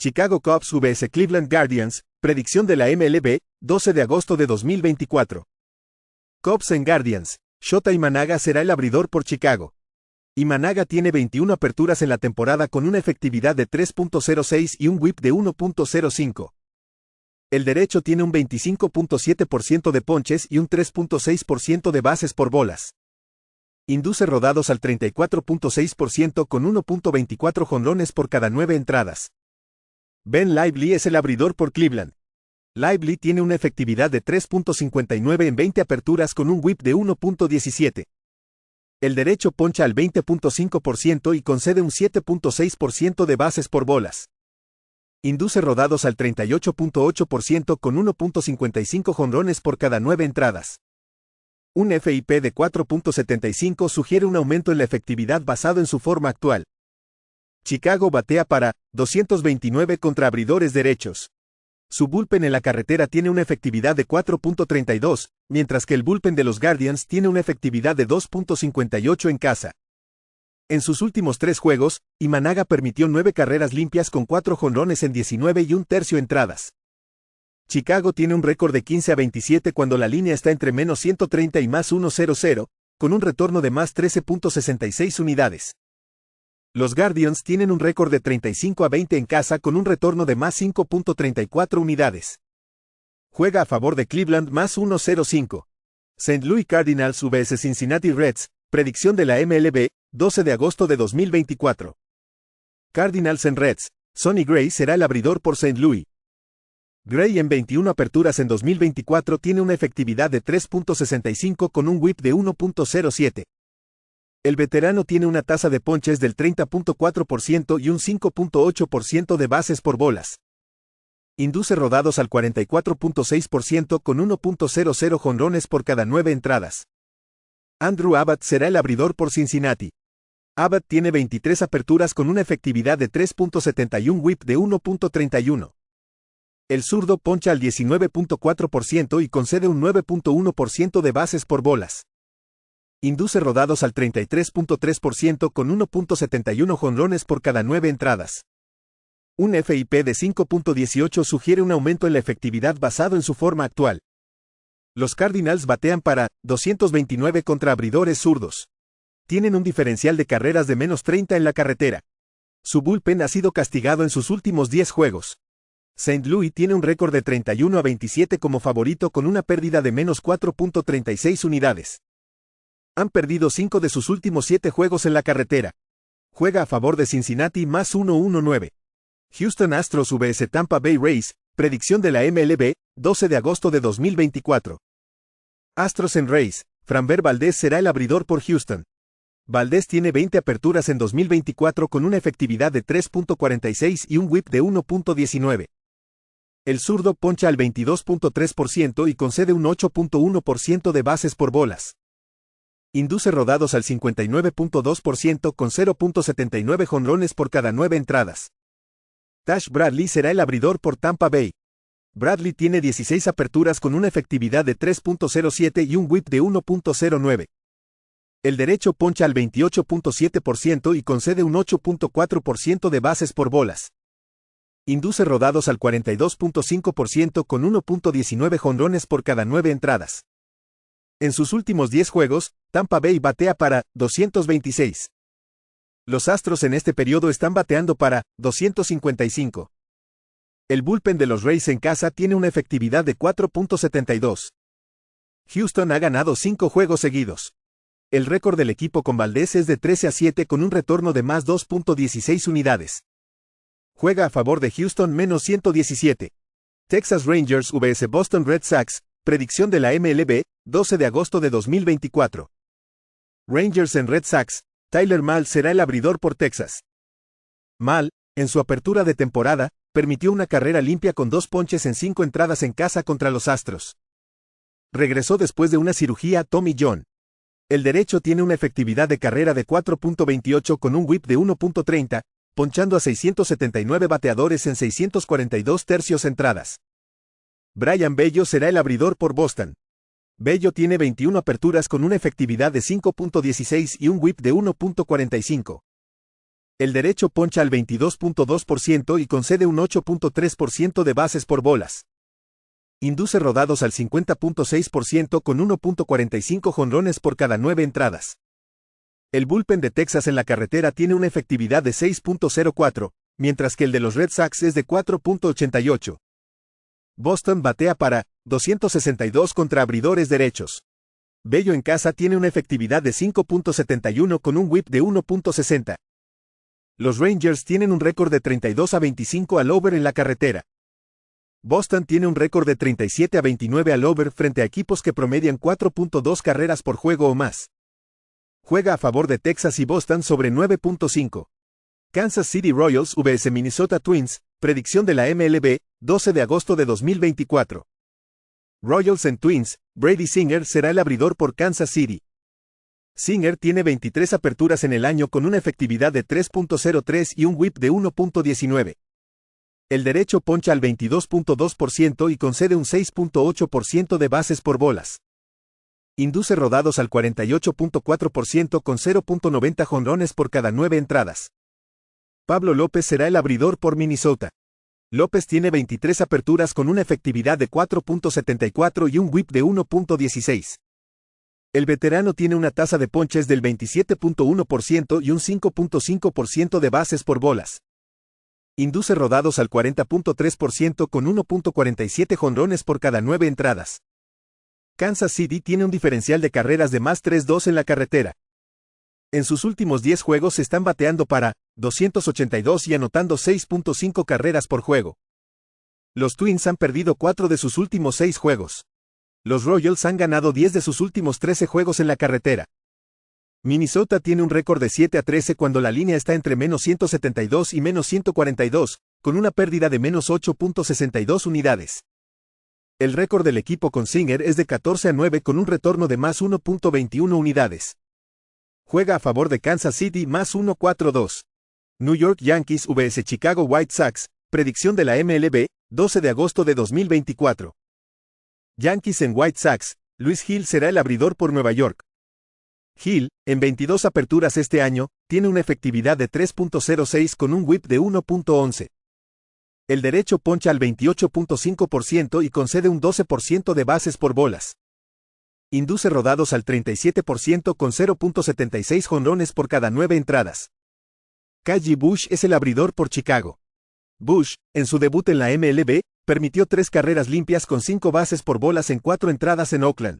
Chicago Cubs vs Cleveland Guardians, predicción de la MLB, 12 de agosto de 2024. Cubs en Guardians, Shota Imanaga será el abridor por Chicago. Imanaga tiene 21 aperturas en la temporada con una efectividad de 3.06 y un whip de 1.05. El derecho tiene un 25.7% de ponches y un 3.6% de bases por bolas. Induce rodados al 34.6% con 1.24 jonrones por cada 9 entradas. Ben Lively es el abridor por Cleveland. Lively tiene una efectividad de 3.59 en 20 aperturas con un whip de 1.17. El derecho poncha al 20.5% y concede un 7.6% de bases por bolas. Induce rodados al 38.8% con 1.55 jonrones por cada 9 entradas. Un FIP de 4.75 sugiere un aumento en la efectividad basado en su forma actual. Chicago batea para 229 contra abridores derechos. Su bullpen en la carretera tiene una efectividad de 4.32, mientras que el bullpen de los Guardians tiene una efectividad de 2.58 en casa. En sus últimos 3 juegos, Imanaga permitió 9 carreras limpias con 4 jonrones en 19 y un tercio entradas. Chicago tiene un récord de 15-27 cuando la línea está entre menos 130 y más 100, con un retorno de más 13.66 unidades. Los Guardians tienen un récord de 35-20 en casa con un retorno de más 5.34 unidades. Juega a favor de Cleveland más 1.05. St. Louis Cardinals vs Cincinnati Reds, predicción de la MLB, 12 de agosto de 2024. Cardinals en Reds, Sonny Gray será el abridor por St. Louis. Gray en 21 aperturas en 2024 tiene una efectividad de 3.65 con un whip de 1.07. El veterano tiene una tasa de ponches del 30.4% y un 5.8% de bases por bolas. Induce rodados al 44.6% con 1.00 jonrones por cada 9 entradas. Andrew Abbott será el abridor por Cincinnati. Abbott tiene 23 aperturas con una efectividad de 3.71 whip de 1.31. El zurdo poncha al 19.4% y concede un 9.1% de bases por bolas. Induce rodados al 33.3% con 1.71 jonrones por cada 9 entradas. Un FIP de 5.18 sugiere un aumento en la efectividad basado en su forma actual. Los Cardinals batean para 229 contra abridores zurdos. Tienen un diferencial de carreras de menos 30 en la carretera. Su bullpen ha sido castigado en sus últimos 10 juegos. St. Louis tiene un récord de 31-27 como favorito con una pérdida de menos 4.36 unidades. Han perdido 5 de sus últimos 7 juegos en la carretera. Juega a favor de Cincinnati más 1.19. Houston Astros vs Tampa Bay Rays, predicción de la MLB, 12 de agosto de 2024. Astros en Rays, Framber Valdez será el abridor por Houston. Valdez tiene 20 aperturas en 2024 con una efectividad de 3.46 y un whip de 1.19. El zurdo poncha al 22.3% y concede un 8.1% de bases por bolas. Induce rodados al 59.2% con 0.79 jonrones por cada 9 entradas. Tash Bradley será el abridor por Tampa Bay. Bradley tiene 16 aperturas con una efectividad de 3.07 y un whip de 1.09. El derecho poncha al 28.7% y concede un 8.4% de bases por bolas. Induce rodados al 42.5% con 1.19 jonrones por cada 9 entradas. En sus últimos 10 juegos, Tampa Bay batea para 226. Los Astros en este periodo están bateando para 255. El bullpen de los Rays en casa tiene una efectividad de 4.72. Houston ha ganado 5 juegos seguidos. El récord del equipo con Valdez es de 13-7 con un retorno de más 2.16 unidades. Juega a favor de Houston menos 117. Texas Rangers vs Boston Red Sox, predicción de la MLB, 12 de agosto de 2024. Rangers en Red Sox, Tyler Mahle será el abridor por Texas. Mahle, en su apertura de temporada, permitió una carrera limpia con 2 ponches en 5 entradas en casa contra los Astros. Regresó después de una cirugía Tommy John. El derecho tiene una efectividad de carrera de 4.28 con un whip de 1.30, ponchando a 679 bateadores en 642 tercios entradas. Brayan Bello será el abridor por Boston. Bello tiene 21 aperturas con una efectividad de 5.16 y un whip de 1.45. El derecho poncha al 22.2% y concede un 8.3% de bases por bolas. Induce rodados al 50.6% con 1.45 jonrones por cada 9 entradas. El bullpen de Texas en la carretera tiene una efectividad de 6.04, mientras que el de los Red Sox es de 4.88. Boston batea para 262 contra abridores derechos. Bello en casa tiene una efectividad de 5.71 con un whip de 1.60. Los Rangers tienen un récord de 32-25 al over en la carretera. Boston tiene un récord de 37-29 al over frente a equipos que promedian 4.2 carreras por juego o más. Juega a favor de Texas y Boston sobre 9.5. Kansas City Royals vs Minnesota Twins, predicción de la MLB, 12 de agosto de 2024. Royals en Twins, Brady Singer será el abridor por Kansas City. Singer tiene 23 aperturas en el año con una efectividad de 3.03 y un whip de 1.19. El derecho poncha al 22.2% y concede un 6.8% de bases por bolas. Induce rodados al 48.4% con 0.90 jonrones por cada 9 entradas. Pablo López será el abridor por Minnesota. López tiene 23 aperturas con una efectividad de 4.74 y un whip de 1.16. El veterano tiene una tasa de ponches del 27.1% y un 5.5% de bases por bolas. Induce rodados al 40.3% con 1.47 jonrones por cada 9 entradas. Kansas City tiene un diferencial de carreras de más 3-2 en la carretera. En sus últimos 10 juegos están bateando para 282 y anotando 6.5 carreras por juego. Los Twins han perdido 4 de sus últimos 6 juegos. Los Royals han ganado 10 de sus últimos 13 juegos en la carretera. Minnesota tiene un récord de 7-13 cuando la línea está entre menos 172 y menos 142, con una pérdida de menos 8.62 unidades. El récord del equipo con Singer es de 14-9 con un retorno de más 1.21 unidades. Juega a favor de Kansas City más 1.42. New York Yankees vs Chicago White Sox, predicción de la MLB, 12 de agosto de 2024. Yankees en White Sox, Luis Gil será el abridor por Nueva York. Gil, en 22 aperturas este año, tiene una efectividad de 3.06 con un whip de 1.11. El derecho poncha al 28.5% y concede un 12% de bases por bolas. Induce rodados al 37% con 0.76 jonrones por cada 9 entradas. Kyle Busch es el abridor por Chicago. Busch, en su debut en la MLB, permitió 3 carreras limpias con 5 bases por bolas en 4 entradas en Oakland.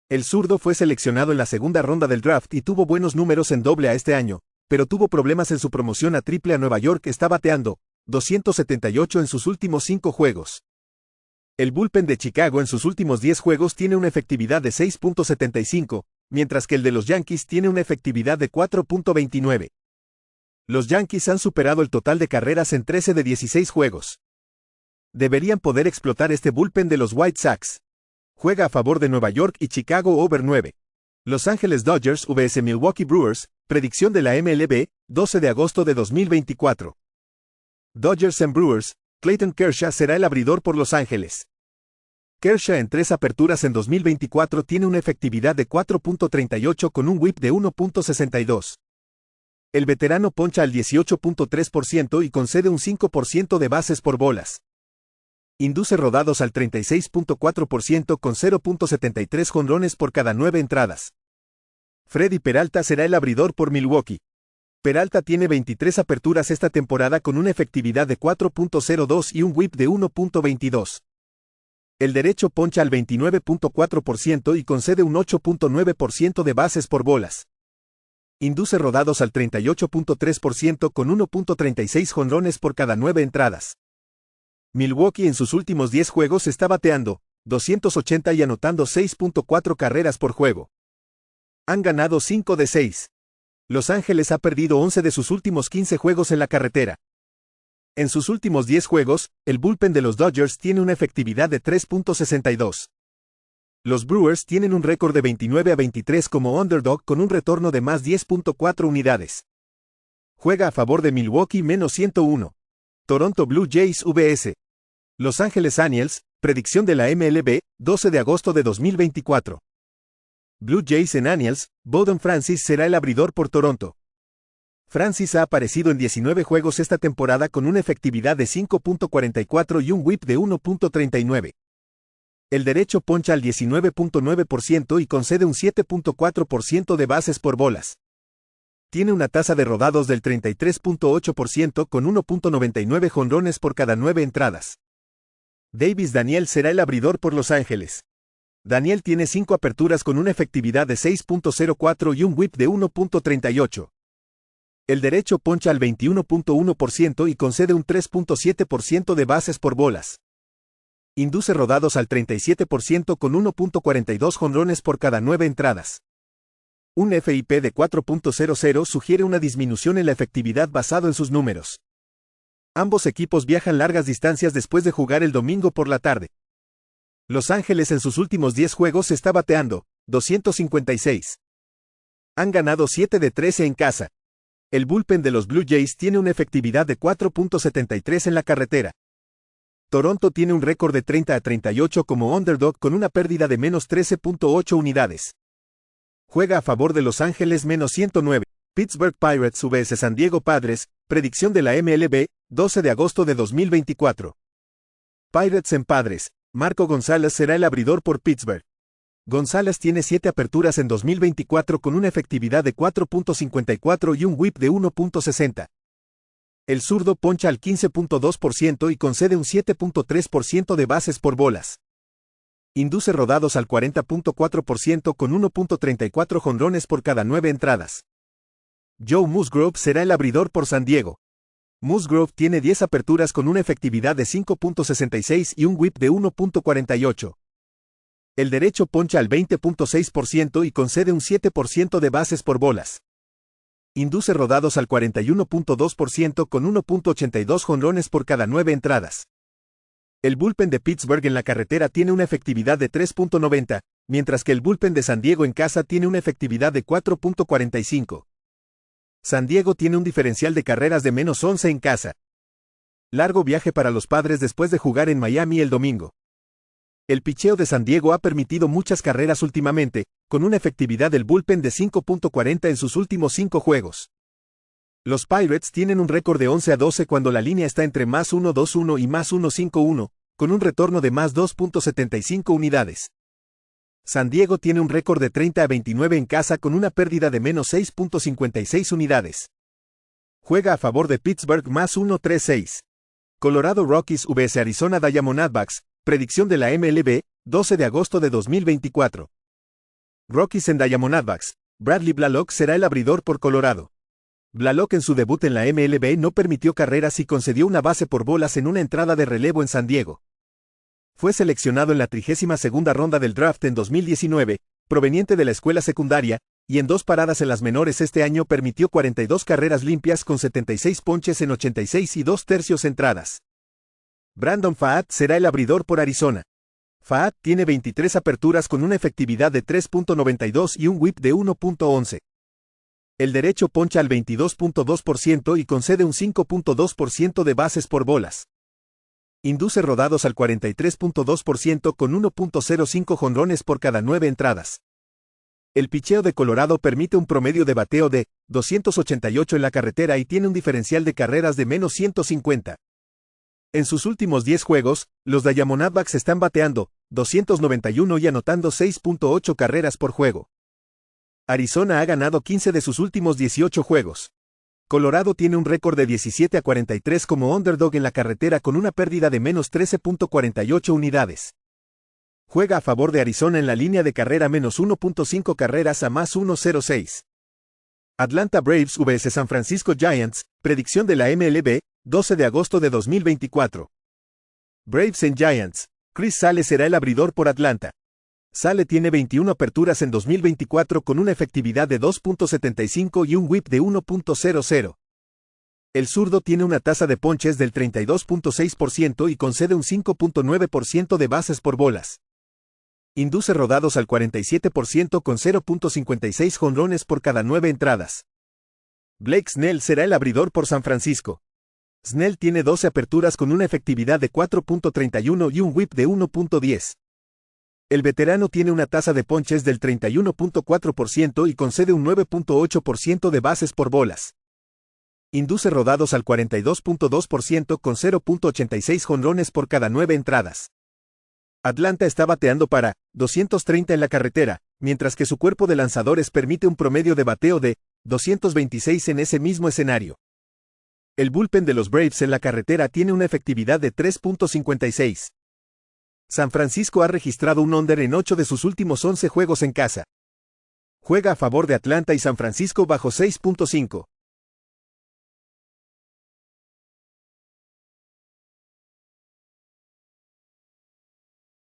El zurdo fue seleccionado en la segunda ronda del draft y tuvo buenos números en AA este año, pero tuvo problemas en su promoción a AAA. Nueva York está bateando 278 en sus últimos 5 juegos. El bullpen de Chicago en sus últimos 10 juegos tiene una efectividad de 6.75, mientras que el de los Yankees tiene una efectividad de 4.29. Los Yankees han superado el total de carreras en 13 de 16 juegos. Deberían poder explotar este bullpen de los White Sox. Juega a favor de Nueva York y Chicago over 9. Los Angeles Dodgers vs Milwaukee Brewers, predicción de la MLB, 12 de agosto de 2024. Dodgers en Brewers, Clayton Kershaw será el abridor por Los Ángeles. Kershaw en 3 aperturas en 2024 tiene una efectividad de 4.38 con un whip de 1.62. El veterano poncha al 18.3% y concede un 5% de bases por bolas. Induce rodados al 36.4% con 0.73 jonrones por cada 9 entradas. Freddy Peralta será el abridor por Milwaukee. Peralta tiene 23 aperturas esta temporada con una efectividad de 4.02 y un whip de 1.22. El derecho poncha al 29.4% y concede un 8.9% de bases por bolas. Induce rodados al 38.3% con 1.36 jonrones por cada 9 entradas. Milwaukee en sus últimos 10 juegos está bateando 280 y anotando 6.4 carreras por juego. Han ganado 5 de 6. Los Ángeles ha perdido 11 de sus últimos 15 juegos en la carretera. En sus últimos 10 juegos, el bullpen de los Dodgers tiene una efectividad de 3.62. Los Brewers tienen un récord de 29-23 como underdog con un retorno de más 10.4 unidades. Juega a favor de Milwaukee menos 101. Toronto Blue Jays vs. Los Angeles Angels, predicción de la MLB, 12 de agosto de 2024. Blue Jays en Angels, Bowden Francis será el abridor por Toronto. Francis ha aparecido en 19 juegos esta temporada con una efectividad de 5.44 y un whip de 1.39. El derecho poncha al 19.9% y concede un 7.4% de bases por bolas. Tiene una tasa de rodados del 33.8% con 1.99 jonrones por cada 9 entradas. Davis Daniel será el abridor por Los Ángeles. Daniel tiene 5 aperturas con una efectividad de 6.04 y un whip de 1.38. El derecho poncha al 21.1% y concede un 3.7% de bases por bolas. Induce rodados al 37% con 1.42 jonrones por cada 9 entradas. Un FIP de 4.00 sugiere una disminución en la efectividad basado en sus números. Ambos equipos viajan largas distancias después de jugar el domingo por la tarde. Los Ángeles en sus últimos 10 juegos está bateando 256. Han ganado 7 de 13 en casa. El bullpen de los Blue Jays tiene una efectividad de 4.73 en la carretera. Toronto tiene un récord de 30-38 como underdog con una pérdida de menos 13.8 unidades. Juega a favor de Los Ángeles menos 109. Pittsburgh Pirates vs San Diego Padres, predicción de la MLB, 12 de agosto de 2024. Pirates en Padres, Marco González será el abridor por Pittsburgh. González tiene 7 aperturas en 2024 con una efectividad de 4.54 y un whip de 1.60. El zurdo poncha al 15.2% y concede un 7.3% de bases por bolas. Induce rodados al 40.4% con 1.34 jonrones por cada 9 entradas. Joe Musgrove será el abridor por San Diego. Musgrove tiene 10 aperturas con una efectividad de 5.66 y un whip de 1.48. El derecho poncha al 20.6% y concede un 7% de bases por bolas. Induce rodados al 41.2% con 1.82 jonrones por cada 9 entradas. El bullpen de Pittsburgh en la carretera tiene una efectividad de 3.90, mientras que el bullpen de San Diego en casa tiene una efectividad de 4.45. San Diego tiene un diferencial de carreras de menos 11 en casa. Largo viaje para los Padres después de jugar en Miami el domingo. El picheo de San Diego ha permitido muchas carreras últimamente, con una efectividad del bullpen de 5.40 en sus últimos 5 juegos. Los Pirates tienen un récord de 11-12 cuando la línea está entre más 1.21 y más 1.51, con un retorno de más 2.75 unidades. San Diego tiene un récord de 30-29 en casa con una pérdida de menos 6.56 unidades. Juega a favor de Pittsburgh más 1.36. Colorado Rockies vs Arizona Diamondbacks, predicción de la MLB, 12 de agosto de 2024. Rockies en Diamondbacks, Bradley Blalock será el abridor por Colorado. Blalock en su debut en la MLB no permitió carreras y concedió una base por bolas en una entrada de relevo en San Diego. Fue seleccionado en la 32ª ronda del draft en 2019, proveniente de la escuela secundaria, y en 2 paradas en las menores este año permitió 42 carreras limpias con 76 ponches en 86 y 2/3 entradas. Brandon Pfaadt será el abridor por Arizona. Pfaadt tiene 23 aperturas con una efectividad de 3.92 y un whip de 1.11. El derecho poncha al 22.2% y concede un 5.2% de bases por bolas. Induce rodados al 43.2% con 1.05 jonrones por cada 9 entradas. El picheo de Colorado permite un promedio de bateo de 288 en la carretera y tiene un diferencial de carreras de menos 150. En sus últimos 10 juegos, los Diamondbacks están bateando 291 y anotando 6.8 carreras por juego. Arizona ha ganado 15 de sus últimos 18 juegos. Colorado tiene un récord de 17-43 como underdog en la carretera con una pérdida de menos 13.48 unidades. Juega a favor de Arizona en la línea de carrera menos 1.5 carreras a más 1.06. Atlanta Braves vs San Francisco Giants, predicción de la MLB, 12 de agosto de 2024. Braves en Giants, Chris Sale será el abridor por Atlanta. Sale tiene 21 aperturas en 2024 con una efectividad de 2.75 y un whip de 1.00. El zurdo tiene una tasa de ponches del 32.6% y concede un 5.9% de bases por bolas. Induce rodados al 47% con 0.56 jonrones por cada 9 entradas. Blake Snell será el abridor por San Francisco. Snell tiene 12 aperturas con una efectividad de 4.31 y un whip de 1.10. El veterano tiene una tasa de ponches del 31.4% y concede un 9.8% de bases por bolas. Induce rodados al 42.2% con 0.86 jonrones por cada 9 entradas. Atlanta está bateando para 230 en la carretera, mientras que su cuerpo de lanzadores permite un promedio de bateo de 226 en ese mismo escenario. El bullpen de los Braves en la carretera tiene una efectividad de 3.56. San Francisco ha registrado un under en 8 de sus últimos 11 juegos en casa. Juega a favor de Atlanta y San Francisco bajo 6.5.